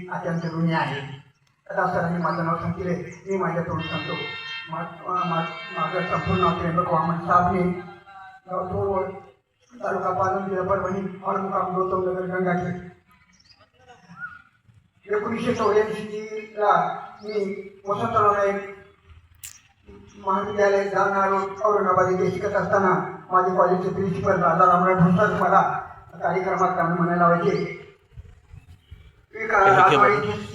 अत्यंत ऋणी आहे. सरांनी माझं नाव सांगितले, मी माझ्या तोंड सांगतो. माझं संपूर्ण नाव त्र्यंबक वामन साबणे, गाव तालुका पालम, जिल्हा परभणी, मुक्काम गौतम नगर, गंगाखेड. 1984ला मी वसंतरावला एक महाविद्यालय जालना रोड औरंगाबाद येथे शिकत असताना माझे कॉलेजचे प्रिन्सिपल राजा रामराव ढोसाळ मला कार्यक्रमात काम म्हणायला लावायचे.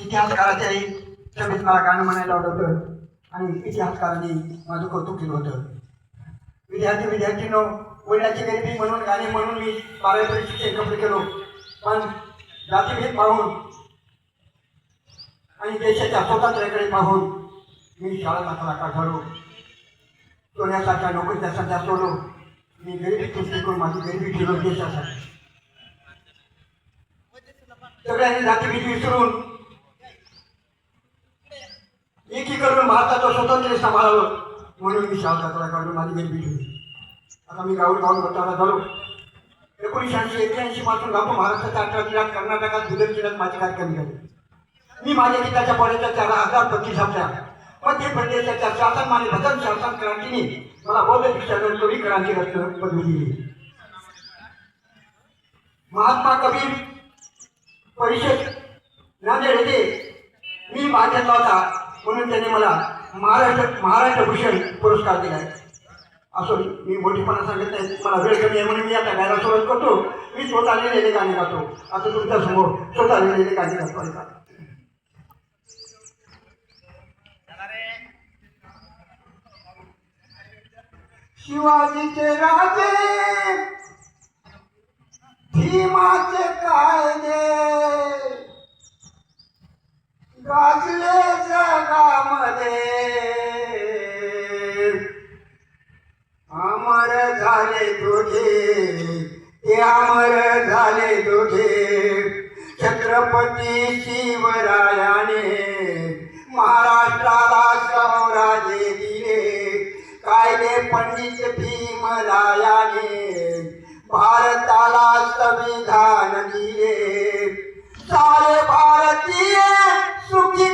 इतिहासकाराच्या सभेत मला गाणं म्हणायला लावलं होतं आणि इतिहासकारांनी माझं कौतुक केलं होतं. विद्यार्थींनो, वडिलांची गरिबी म्हणून गाणे म्हणून मी 12वी शिक्षण कंप्लीट केलो. पण जातीभेद पाहून आणि देशाच्या स्वातंत्र्याकडे पाहून मी शाळा कलाकार झालो. सोन्यासारख्या नोकरीच्या संध्या सोडलो. मी गरिबी सृष्टी करून माझी गरिबी ठेवलो देशासाठी. सगळ्यांनी जातीभेद विसरून एकीकडून भारताचं स्वातंत्र्य सांभाळावं म्हणून मी शाळा कलाकार माझी गरिबी ठेवली. आता मी गावून मोठा झालो. 1981 पासून गाव महाराष्ट्राच्या 18 जिल्ह्यात, कर्नाटकात, बुलढाणा जिल्ह्यात माझे कार्यक्रम झाले. मी माझ्या गीताच्या पॉड्याच्या 4000 छापल्या. मध्य प्रदेशाच्या शासन आणि भजन शासन क्रांतीने मला बौद्ध शिक्षण कवी क्रांती रत्न पदवी दिली. महात्मा कबीर परिषद नांदेड येथे मी भाग घेतला होता म्हणून त्यांनी मला महाराष्ट्र भूषण पुरस्कार दिला. असं मी मोठेपणा सांगत नाही, मला वेळ कमी आहे म्हणून मी आता गायला सुरुवात करतो. मी स्वतः लिहिलेले गाणे गातो. आता तुमच्या समोर स्वतः लिहिलेले गाणे गातो. शिवाजीचे राजे, भीमाचे कायदे गाजले जगामध्ये. अमर झाले दोघे, ते अमर झाले दोघे. छत्रपती शिवरायाने महाराष्ट्राला स्वराज्य दिले. कायदे पंडित भीमरायाने भारताला संविधान दिले. सारे भारतीय सुखी